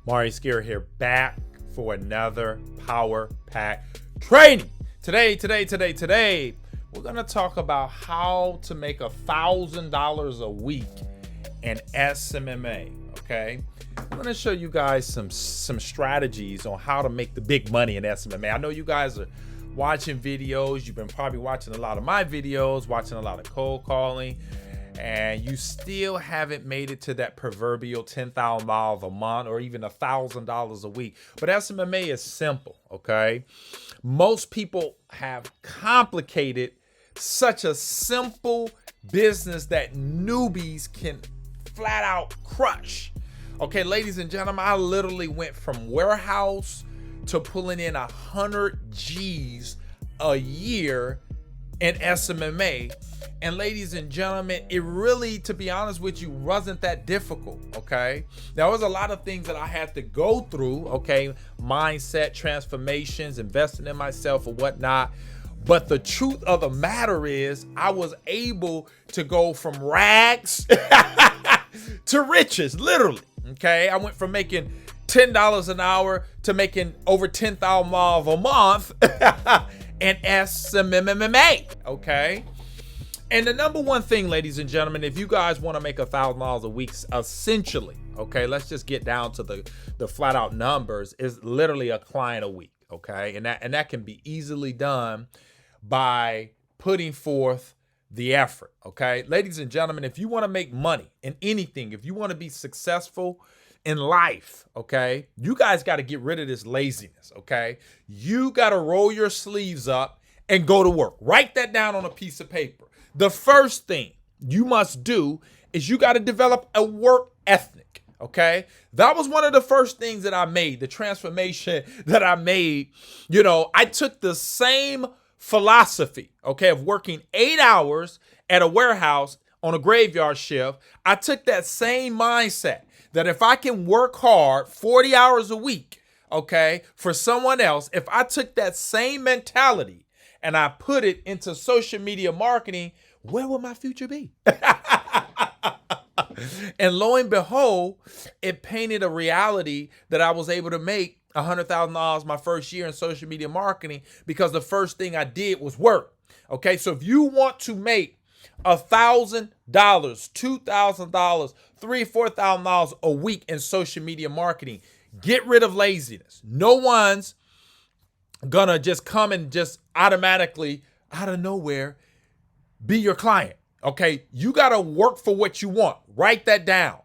Maurice here, back for another Power Pack training. Today, we're going to talk about how to make $1,000 a week in SMMA, okay? I'm going to show you guys some strategies on how to make the big money in SMMA. I know you guys are watching videos. You've been probably watching a lot of my videos, watching a lot of cold calling, and you still haven't made it to that proverbial 10,000 miles a month or even $1,000 a week. But SMMA is simple, okay? Most people have complicated such a simple business that newbies can flat out crush. Okay, ladies and gentlemen, I literally went from warehouse to pulling in 100 G's a year in SMMA. And ladies and gentlemen, it really, to be honest with you, wasn't that difficult, okay? There was a lot of things that I had to go through, okay? Mindset transformations, investing in myself or whatnot. But the truth of the matter is I was able to go from rags to riches, literally, okay? I went from making $10 an hour to making over 10,000 miles a month in SMMA, okay? And the number one thing, ladies and gentlemen, if you guys want to make $1,000 a week, essentially, okay, let's just get down to the flat out numbers, is literally a client a week, okay? And that can be easily done by putting forth the effort, okay? Ladies and gentlemen, if you want to make money in anything, if you want to be successful in life, okay, you guys got to get rid of this laziness, okay? You got to roll your sleeves up and go to work. Write that down on a piece of paper. The first thing you must do is you got to develop a work ethic, okay? That was one of the first things that I made, the transformation that I made. You know, I took the same philosophy, okay, of working 8 hours at a warehouse on a graveyard shift. I took that same mindset that if I can work hard 40 hours a week, okay, for someone else, if I took that same mentality and I put it into social media marketing, where will my future be? And lo and behold, it painted a reality that I was able to make $100,000 my first year in social media marketing because the first thing I did was work. Okay, so if you want to make $1,000, $2,000, $3,000, $4,000 a week in social media marketing, get rid of laziness. No one's gonna just come and just automatically out of nowhere be your client. Okay, you gotta work for what you want. Write that down.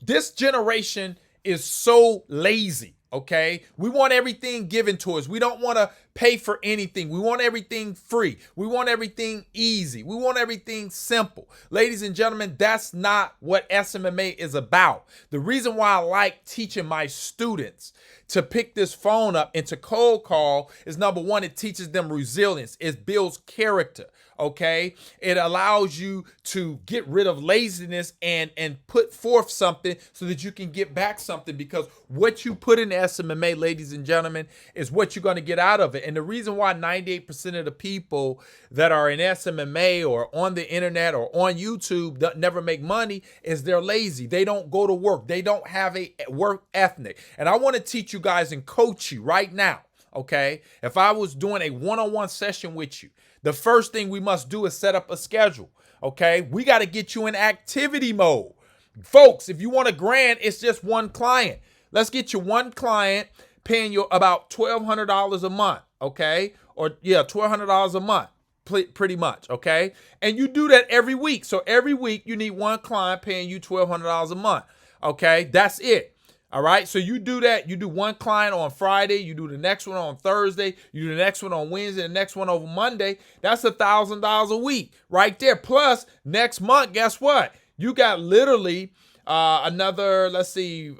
This generation is so lazy. Okay, we want everything given to us. We don't want to pay for anything. We want everything free. We want everything easy. We want everything simple. Ladies and gentlemen, that's not what SMMA is about. The reason why I like teaching my students to pick this phone up and to cold call is, number one, it teaches them resilience. It builds character. Okay, it allows you to get rid of laziness and put forth something so that you can get back something, because what you put in SMMA, ladies and gentlemen, is what you're going to get out of it. And the reason why 98% of the people that are in SMMA or on the internet or on YouTube never make money is they're lazy. They don't go to work. They don't have a work ethic. And I want to teach you guys and coach you right now. Okay, if I was doing a one-on-one session with you, the first thing we must do is set up a schedule, okay? We got to get you in activity mode. Folks, if you want a grand, it's just one client. Let's get you one client paying you about $1,200 a month, okay? Or, yeah, $1,200 a month, pretty much, okay? And you do that every week. So every week you need one client paying you $1,200 a month, okay? That's it. All right, so you do that. You do one client on Friday. You do the next one on Thursday. You do the next one on Wednesday. The next one over Monday. That's $1,000 a week right there. Plus, next month, guess what? You got literally another, let's see,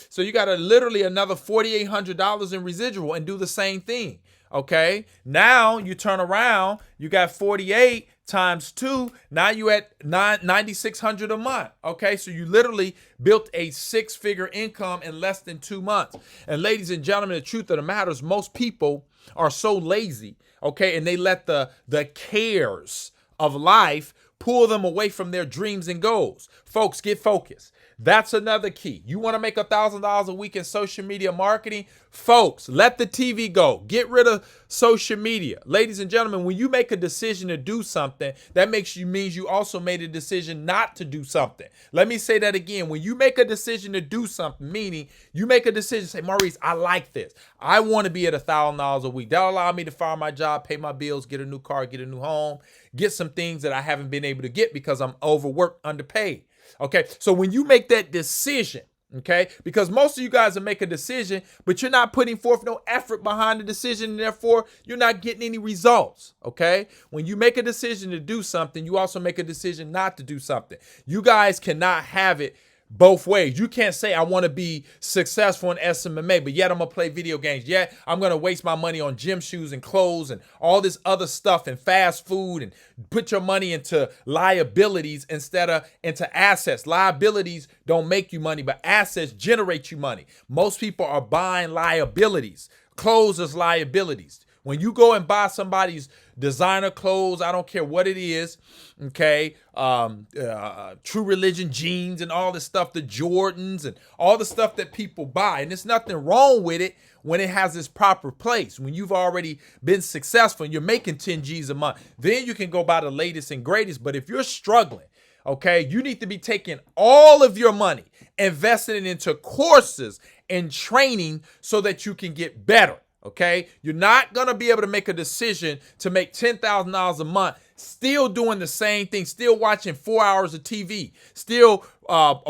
so you got literally another $4,800 in residual, and do the same thing. Okay, now you turn around, you got 48 times 2, now you at $9,600 a month. Okay, so you literally built a 6-figure income in less than 2 months. And ladies and gentlemen, the truth of the matter is most people are so lazy, okay, and they let the cares of life pull them away from their dreams and goals. Folks, get focused. That's another key. You want to make $1,000 a week in social media marketing? Folks, let the TV go. Get rid of social media. Ladies and gentlemen, when you make a decision to do something, that means you also made a decision not to do something. Let me say that again. When you make a decision to do something, meaning you make a decision, say, Maurice, I like this. I want to be at $1,000 a week. That'll allow me to fire my job, pay my bills, get a new car, get a new home, get some things that I haven't been able to get because I'm overworked, underpaid. Okay, so when you make that decision, okay, because most of you guys will make a decision, but you're not putting forth no effort behind the decision, and therefore you're not getting any results. Okay, when you make a decision to do something, you also make a decision not to do something. You guys cannot have it both ways. You can't say I want to be successful in SMMA, but yet I'm gonna play video games. Yet I'm gonna waste my money on gym shoes and clothes and all this other stuff and fast food and put your money into liabilities instead of into assets. Liabilities don't make you money, but assets generate you money. Most people are buying liabilities. Clothes is liabilities. When you go and buy somebody's designer clothes, I don't care what it is, okay, True Religion jeans and all this stuff, the Jordans and all the stuff that people buy. And there's nothing wrong with it when it has its proper place. When you've already been successful and you're making 10 G's a month, then you can go buy the latest and greatest. But if you're struggling, okay, you need to be taking all of your money, investing it into courses and training so that you can get better. Okay, you're not going to be able to make a decision to make $10,000 a month, still doing the same thing, still watching 4 hours of TV, still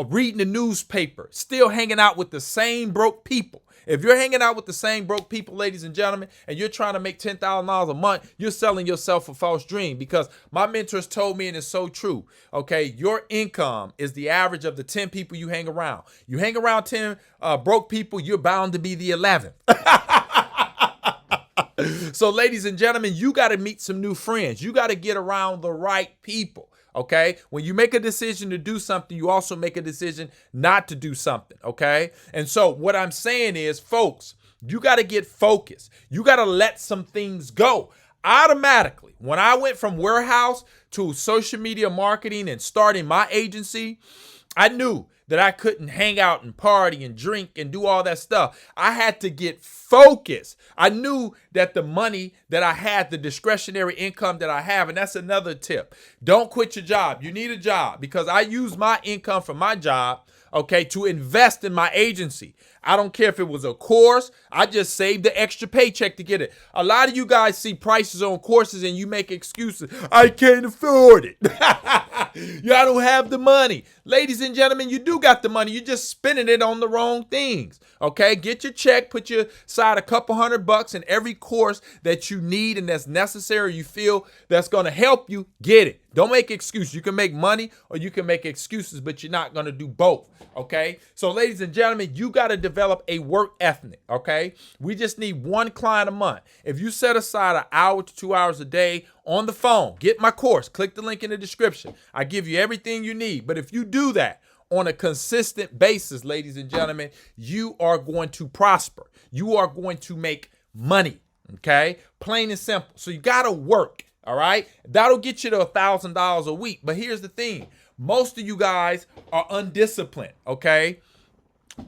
reading the newspaper, still hanging out with the same broke people. If you're hanging out with the same broke people, ladies and gentlemen, and you're trying to make $10,000 a month, you're selling yourself a false dream, because my mentors told me, and it's so true, okay, your income is the average of the 10 people you hang around. You hang around 10 broke people, you're bound to be the 11th. So, ladies and gentlemen, you got to meet some new friends. You got to get around the right people, okay? When you make a decision to do something, you also make a decision not to do something, okay? And so what I'm saying is, folks, you got to get focused. You got to let some things go. Automatically, when I went from warehouse to social media marketing and starting my agency, I knew that I couldn't hang out and party and drink and do all that stuff. I had to get focused. I knew that the money that I had, the discretionary income that I have, and that's another tip. Don't quit your job. You need a job, because I use my income from my job, okay, to invest in my agency. I don't care if it was a course. I just saved the extra paycheck to get it. A lot of you guys see prices on courses and you make excuses. I can't afford it. I don't have the money. Ladies and gentlemen, you do got the money. You're just spending it on the wrong things. Okay, get your check, put your aside a couple $100 in every course that you need and that's necessary, you feel that's going to help you, get it. Don't make excuses. You can make money or you can make excuses, but you're not going to do both. Okay, so ladies and gentlemen, you got to develop a work ethic. Okay, we just need one client a month. If you set aside an hour to 2 hours a day on the phone, get my course, click the link in the description. I give you everything you need. But if you do that on a consistent basis, ladies and gentlemen, you are going to prosper. You are going to make money. Okay, plain and simple. So you got to work. All right, that'll get you to $1,000 a week. But here's the thing. Most of you guys are undisciplined, okay?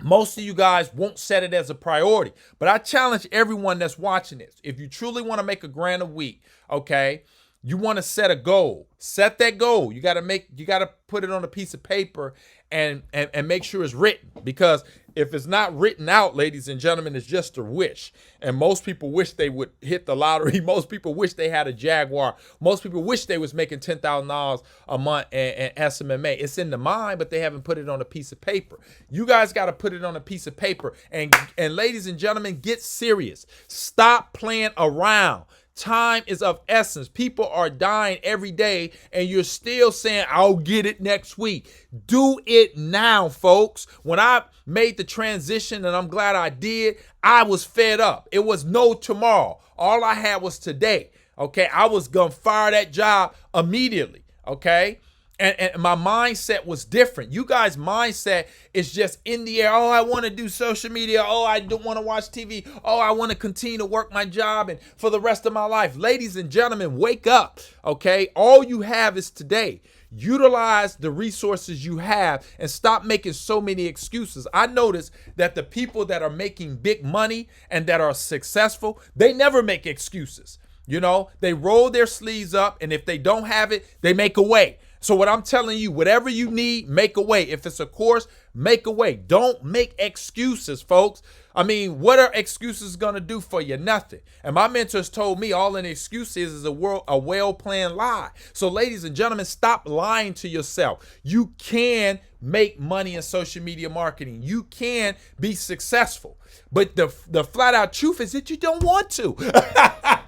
Most of you guys won't set it as a priority. But I challenge everyone that's watching this. If you truly want to make $1,000 a week, okay, you want to set a goal. Set that goal. You got to put it on a piece of paper and make sure it's written. Because if it's not written out, ladies and gentlemen, it's just a wish. And most people wish they would hit the lottery. Most people wish they had a Jaguar. Most people wish they was making $10,000 a month in SMMA. It's in the mind, but they haven't put it on a piece of paper. You guys got to put it on a piece of paper. And ladies and gentlemen, get serious. Stop playing around. Time is of essence. People are dying every day, and you're still saying, I'll get it next week. Do it now, folks. When I made the transition, and I'm glad I did, I was fed up. It was no tomorrow. All I had was today. Okay, I was going to fire that job immediately. Okay. And my mindset was different. You guys' mindset is just in the air. Oh, I want to do social media. Oh, I don't want to watch TV. Oh, I want to continue to work my job and for the rest of my life. Ladies and gentlemen, wake up, okay? All you have is today. Utilize the resources you have and stop making so many excuses. I notice that the people that are making big money and that are successful, they never make excuses. You know, they roll their sleeves up, and if they don't have it, they make a way. So what I'm telling you, whatever you need, make a way. If it's a course, make a way. Don't make excuses, folks. I mean, what are excuses going to do for you? Nothing. And my mentors told me all an excuse is a well-planned lie. So ladies and gentlemen, stop lying to yourself. You can make money in social media marketing. You can be successful. But the flat out truth is that you don't want to.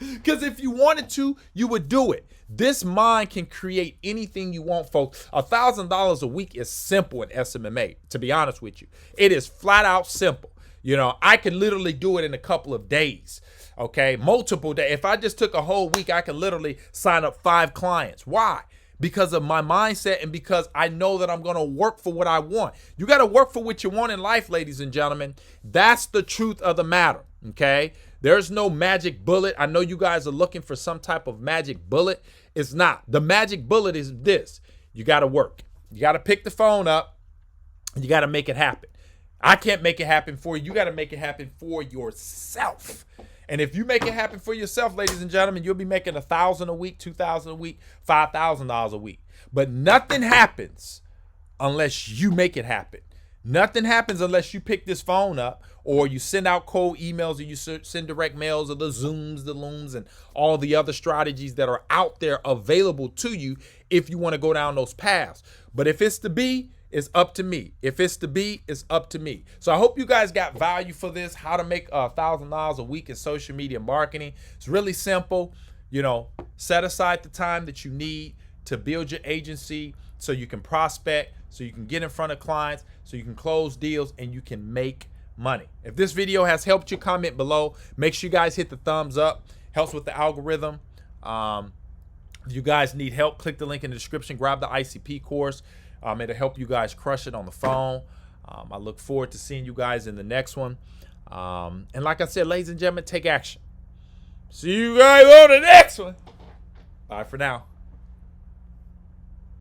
Because if you wanted to, you would do it. This mind can create anything you want, folks. $1,000 a week is simple in SMMA, to be honest with you. It is flat out simple. You know, I can literally do it in a couple of days, okay? Multiple days. If I just took a whole week, I can literally sign up 5 clients. Why? Because of my mindset and because I know that I'm going to work for what I want. You got to work for what you want in life, ladies and gentlemen. That's the truth of the matter, okay? There's no magic bullet. I know you guys are looking for some type of magic bullet. It's not. The magic bullet is this. You got to work. You got to pick the phone up. You got to make it happen. I can't make it happen for you. You got to make it happen for yourself. And if you make it happen for yourself, ladies and gentlemen, you'll be making $1,000 a week, $2,000 a week, $5,000 a week. But nothing happens unless you make it happen. Nothing happens unless you pick this phone up or you send out cold emails or you send direct mails or the Zooms, the Looms, and all the other strategies that are out there available to you if you want to go down those paths. But if it's to be, it's up to me. If it's to be, it's up to me. So I hope you guys got value for this, how to make $1,000 a week in social media marketing. It's really simple. You know, set aside the time that you need to build your agency so you can prospect, so you can get in front of clients, so you can close deals, and you can make money. If this video has helped you, comment below. Make sure you guys hit the thumbs up. Helps with the algorithm. If you guys need help, click the link in the description. Grab the ICP course. It'll help you guys crush it on the phone. I look forward to seeing you guys in the next one. And like I said, ladies and gentlemen, take action. See you guys on the next one. Bye for now.